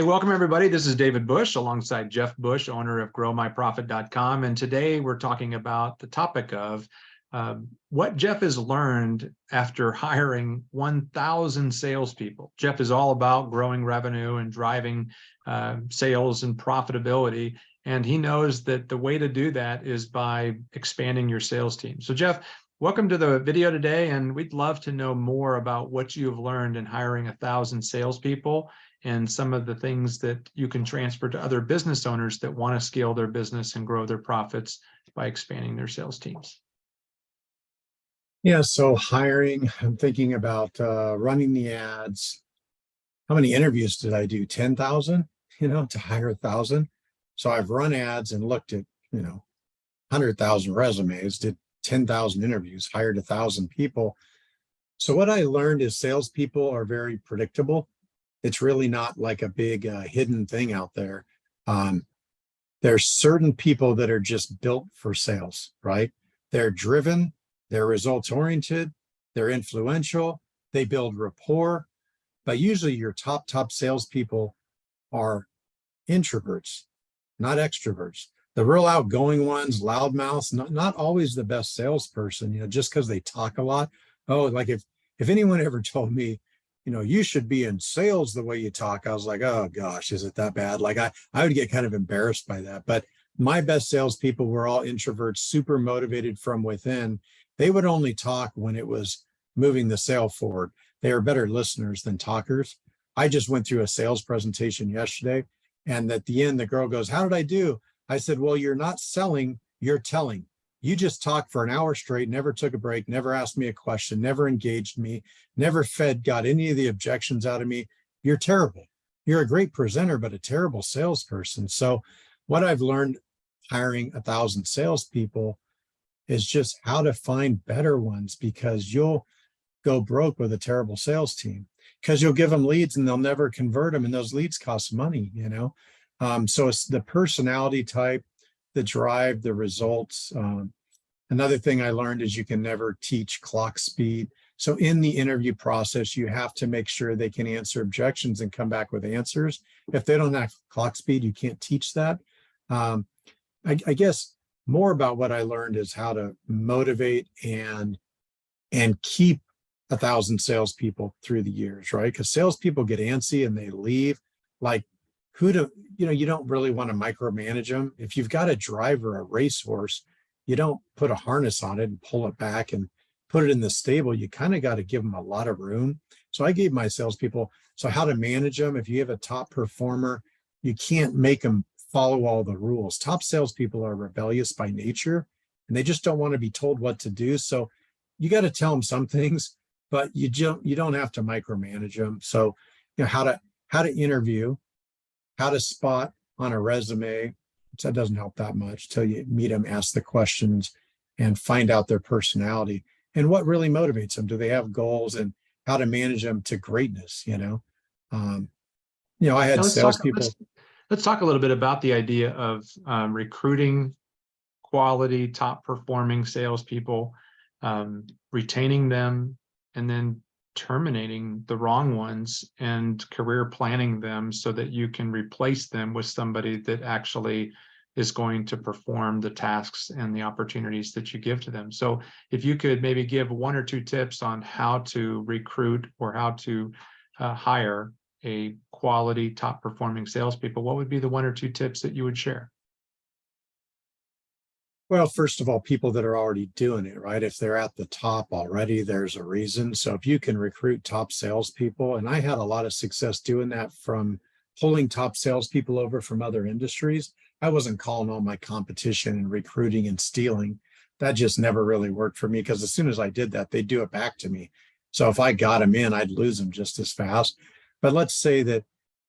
Hey, welcome everybody. This is David Bush alongside Jeff Bush, owner of growmyprofit.com. And today we're talking about the topic of what Jeff has learned after hiring 1,000 salespeople. Jeff is all about growing revenue and driving sales and profitability. And he knows that the way to do that is by expanding your sales team. So Jeff, welcome to the video today. And we'd love to know more about what you've learned in hiring 1,000 salespeople and some of the things that you can transfer to other business owners that want to scale their business and grow their profits by expanding their sales teams. Yeah, so hiring, I'm thinking about running the ads. How many interviews did I do? 10,000, to hire 1,000. So I've run ads and looked at, 100,000 resumes, did 10,000 interviews, hired 1,000 people. So what I learned is salespeople are very predictable. It's really not like a big hidden thing out there. There's certain people that are just built for sales, right? They're driven, they're results oriented, they're influential, they build rapport. But usually your top salespeople are introverts, not extroverts. The real outgoing ones, loudmouths, not always the best salesperson, just because they talk a lot. Oh, like if anyone ever told me, you should be in sales the way you talk, I was like, oh gosh, is it that bad? Like I would get kind of embarrassed by that. But my best salespeople were all introverts, super motivated from within. They would only talk when it was moving the sale forward. They are better listeners than talkers. I just went through a sales presentation yesterday, and at the end, the girl goes, "How did I do?" I said, "Well, you're not selling, you're telling. You just talked for an hour straight, never took a break, never asked me a question, never engaged me, never got any of the objections out of me. You're terrible. You're a great presenter, but a terrible salesperson." So what I've learned hiring 1,000 salespeople is just how to find better ones, because you'll go broke with a terrible sales team because you'll give them leads and they'll never convert them. And those leads cost money, So it's the personality type, the drive, the results. Another thing I learned is you can never teach clock speed. So in the interview process, you have to make sure they can answer objections and come back with answers. If they don't have clock speed, you can't teach that. I guess more about what I learned is how to motivate and keep 1,000 salespeople through the years, right? Because salespeople get antsy and they leave. Like, you don't really want to micromanage them. If you've got a driver, a racehorse, you don't put a harness on it and pull it back and put it in the stable. You kind of got to give them a lot of room. So I gave my salespeople, so how to manage them. If you have a top performer, you can't make them follow all the rules. Top salespeople are rebellious by nature, and they just don't want to be told what to do. So you got to tell them some things, but you don't have to micromanage them. So, how to interview, how to spot on a resume. So that doesn't help that much till you meet them, ask the questions, and find out their personality and what really motivates them. Do they have goals, and how to manage them to greatness? I had salespeople. Let's talk a little bit about the idea of recruiting quality, top performing salespeople, retaining them, and then terminating the wrong ones and career planning them so that you can replace them with somebody that actually is going to perform the tasks and the opportunities that you give to them. So if you could maybe give 1 or 2 tips on how to recruit or how to hire a quality, top performing salespeople, what would be the 1 or 2 tips that you would share? Well, first of all, people that are already doing it, right? If they're at the top already, there's a reason. So if you can recruit top salespeople, and I had a lot of success doing that from pulling top salespeople over from other industries. I wasn't calling all my competition and recruiting and stealing. That just never really worked for me, because as soon as I did that, they'd do it back to me. So if I got them in, I'd lose them just as fast. But let's say that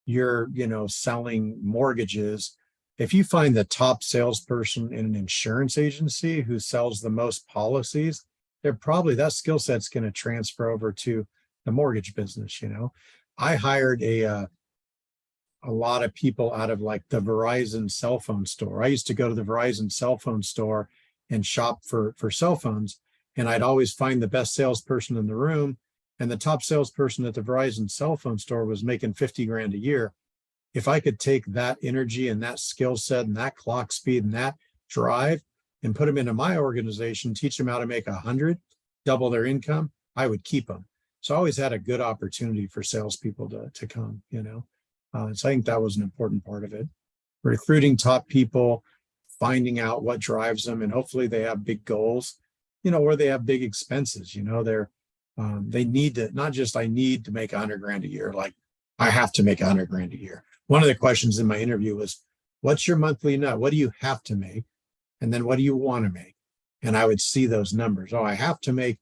you're, selling mortgages. If you find the top salesperson in an insurance agency who sells the most policies, that skill set's going to transfer over to the mortgage business. I hired a lot of people out of like the Verizon cell phone store. I used to go to the Verizon cell phone store and shop for cell phones, and I'd always find the best salesperson in the room. And the top salesperson at the Verizon cell phone store was making 50 grand a year. if I could take that energy and that skill set and that clock speed and that drive and put them into my organization, teach them how to make 100, double their income, I would keep them. So I always had a good opportunity for salespeople to come, so I think that was an important part of it. Recruiting top people, finding out what drives them, and hopefully they have big goals, or they have big expenses, they need to, not just I need to make 100 grand a year, like I have to make 100 grand a year. One of the questions in my interview was, what's your monthly net? What do you have to make? And then what do you want to make? And I would see those numbers. Oh, I have to make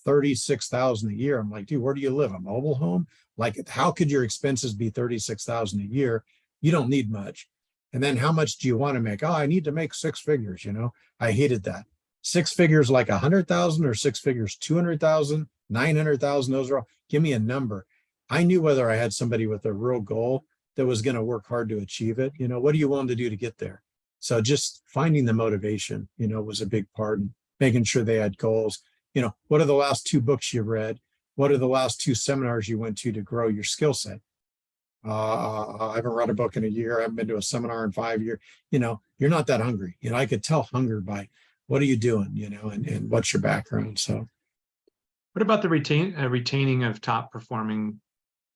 36,000 a year. I'm like, dude, where do you live? A mobile home? Like, how could your expenses be 36,000 a year? You don't need much. And then how much do you want to make? Oh, I need to make 6 figures. I hated that. 6 figures like 100,000 or 6 figures 200,000, 900,000. Those are all. Give me a number. I knew whether I had somebody with a real goal that was going to work hard to achieve it. What are you willing to do to get there? So just finding the motivation, was a big part, and making sure they had goals. What are the last 2 books you read? What are the last 2 seminars you went to grow your skill set? I haven't read a book in a year. I haven't been to a seminar in 5 years. You're not that hungry. I could tell hunger by what are you doing, and what's your background. So What about the retaining of top performing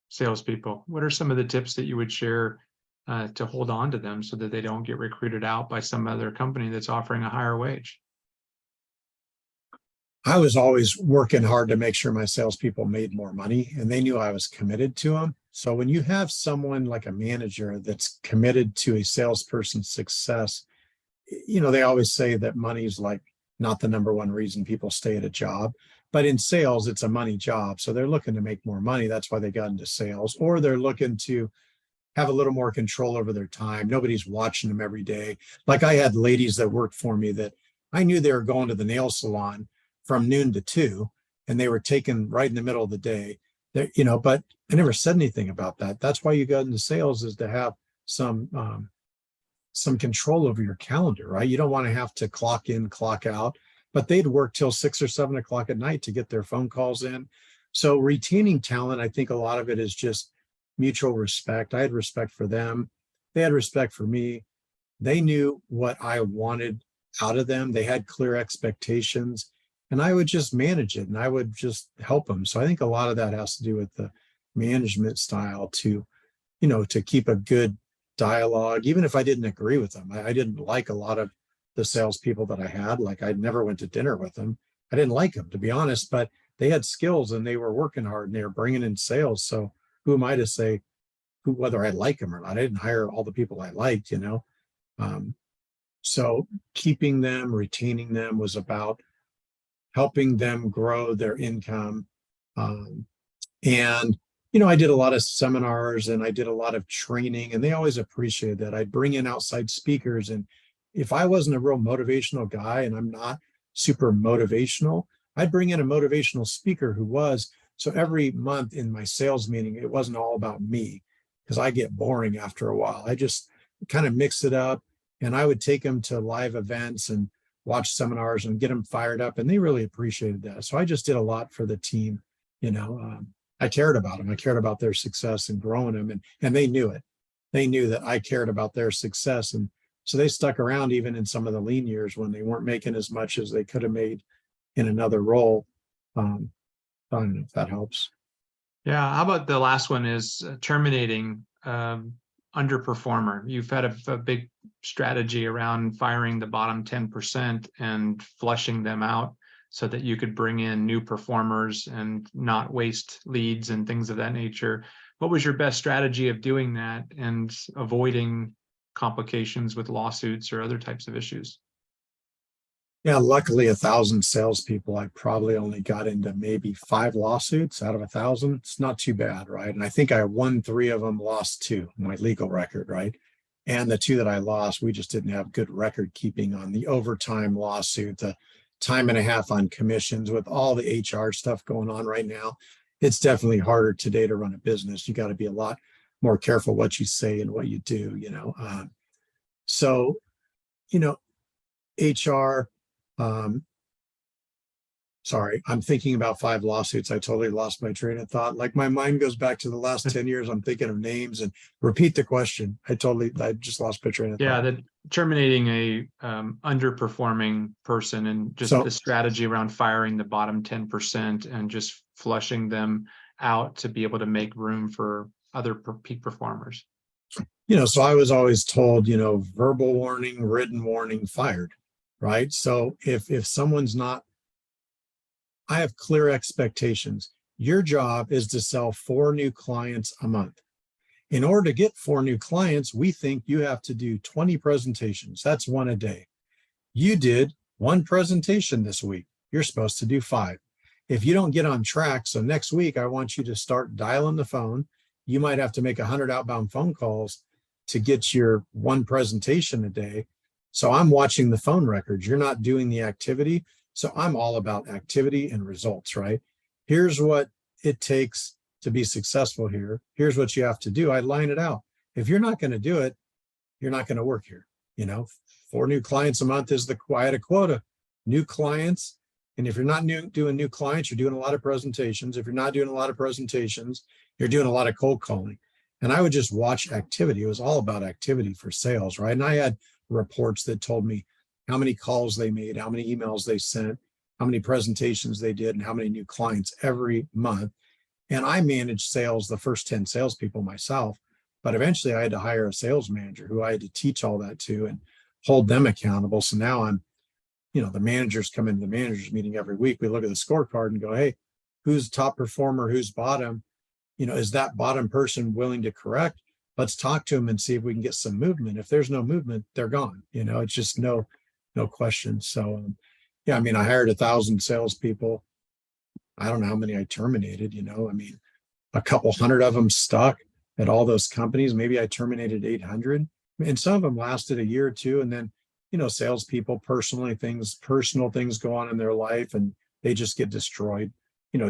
salespeople? What are some of the tips that you would share to hold on to them so that they don't get recruited out by some other company that's offering a higher wage? I was always working hard to make sure my salespeople made more money, and they knew I was committed to them. So when you have someone like a manager that's committed to a salesperson's success, they always say that money's like not the number one reason people stay at a job, but in sales, it's a money job. So they're looking to make more money. That's why they got into sales, or they're looking to have a little more control over their time. Nobody's watching them every day. Like I had ladies that worked for me that I knew they were going to the nail salon from noon to 2, and they were taken right in the middle of the day. But I never said anything about that. That's why you got into sales, is to have some control over your calendar, right? You don't want to have to clock in, clock out, but they'd work till 6 or 7 o'clock at night to get their phone calls in. So retaining talent, I think a lot of it is just mutual respect. I had respect for them. They had respect for me. They knew what I wanted out of them. They had clear expectations, and I would just manage it, and I would just help them. So I think a lot of that has to do with the management style to keep a good dialogue, even if I didn't agree with them. I didn't like a lot of the salespeople that I had. Like I never went to dinner with them. I didn't like them, to be honest, but they had skills and they were working hard and they were bringing in sales. So who am I to say whether I like them or not? I didn't hire all the people I liked, So keeping them, retaining them was about helping them grow their income. And I did a lot of seminars and I did a lot of training, and they always appreciated that. I'd bring in outside speakers, and if I wasn't a real motivational guy, and I'm not super motivational, I'd bring in a motivational speaker who was. So every month in my sales meeting, it wasn't all about me, because I get boring after a while. I just kind of mix it up, and I would take them to live events and watch seminars and get them fired up, and they really appreciated that. So I just did a lot for the team. I cared about them. I cared about their success and growing them, and they knew it. They knew that I cared about their success, and so they stuck around even in some of the lean years when they weren't making as much as they could have made in another role. I don't know if that helps. Yeah. How about the last one is terminating underperformer? You've had a big strategy around firing the bottom 10% and flushing them out so that you could bring in new performers and not waste leads and things of that nature. What was your best strategy of doing that and avoiding complications with lawsuits or other types of issues? Yeah, luckily 1,000 salespeople, I probably only got into maybe 5 lawsuits out of 1,000. It's not too bad, right? And I think I won 3 of them, lost 2, my legal record, right? And the 2 that I lost, we just didn't have good record keeping on the overtime lawsuit, the time and a half on commissions. With all the HR stuff going on right now, it's definitely harder today to run a business. You got to be a lot more careful what you say and what you do, So, HR, Sorry, I'm thinking about 5 lawsuits. I totally lost my train of thought. Like my mind goes back to the last 10 years. I'm thinking of names and repeat the question. I just lost my train of Yeah, thought. that terminating a underperforming person and just So, the strategy around firing the bottom 10% and just flushing them out to be able to make room for other peak performers. so I was always told, verbal warning, written warning, fired, right? So if someone's not, I have clear expectations. Your job is to sell 4 new clients a month. In order to get 4 new clients, we think you have to do 20 presentations. That's 1 a day. You did 1 presentation this week. You're supposed to do 5. If you don't get on track, so next week, I want you to start dialing the phone. You might have to make 100 outbound phone calls to get your 1 presentation a day. So I'm watching the phone records. You're not doing the activity. So I'm all about activity and results, right? Here's what it takes to be successful here. Here's what you have to do. I line it out. If you're not going to do it, you're not going to work here. 4 new clients a month is I had a quota. New clients. And if you're not doing new clients, you're doing a lot of presentations. If you're not doing a lot of presentations, you're doing a lot of cold calling. And I would just watch activity. It was all about activity for sales, right? And I had reports that told me how many calls they made, how many emails they sent, how many presentations they did, and how many new clients every month. And I managed sales, the first 10 salespeople myself. But eventually I had to hire a sales manager who I had to teach all that to and hold them accountable. So now I'm, the managers come into the managers meeting every week. We look at the scorecard and go, hey, who's top performer, who's bottom? Is that bottom person willing to correct? Let's talk to them and see if we can get some movement. If there's no movement, they're gone. It's just no question. So, I hired 1,000 salespeople. I don't know how many I terminated, a couple hundred of them stuck at all those companies. Maybe I terminated 800, and some of them lasted a year or two. And then, salespeople, personal things go on in their life and they just get destroyed,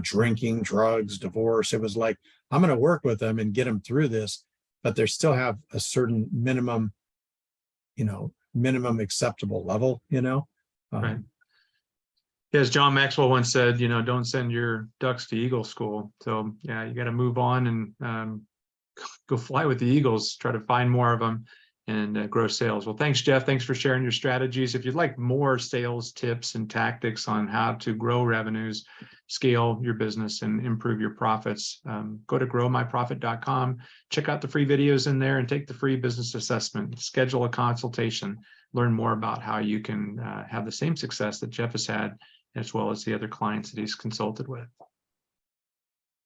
drinking, drugs, divorce. It was like, I'm going to work with them and get them through this, but they still have a certain minimum acceptable level, Right. As John Maxwell once said, don't send your ducks to eagle school. So yeah, you got to move on and go fly with the eagles, try to find more of them and grow sales. Well, thanks, Jeff. Thanks for sharing your strategies. If you'd like more sales tips and tactics on how to grow revenues, scale your business and improve your profits, go to growmyprofit.com, check out the free videos in there and take the free business assessment, schedule a consultation, learn more about how you can have the same success that Jeff has had, as well as the other clients that he's consulted with.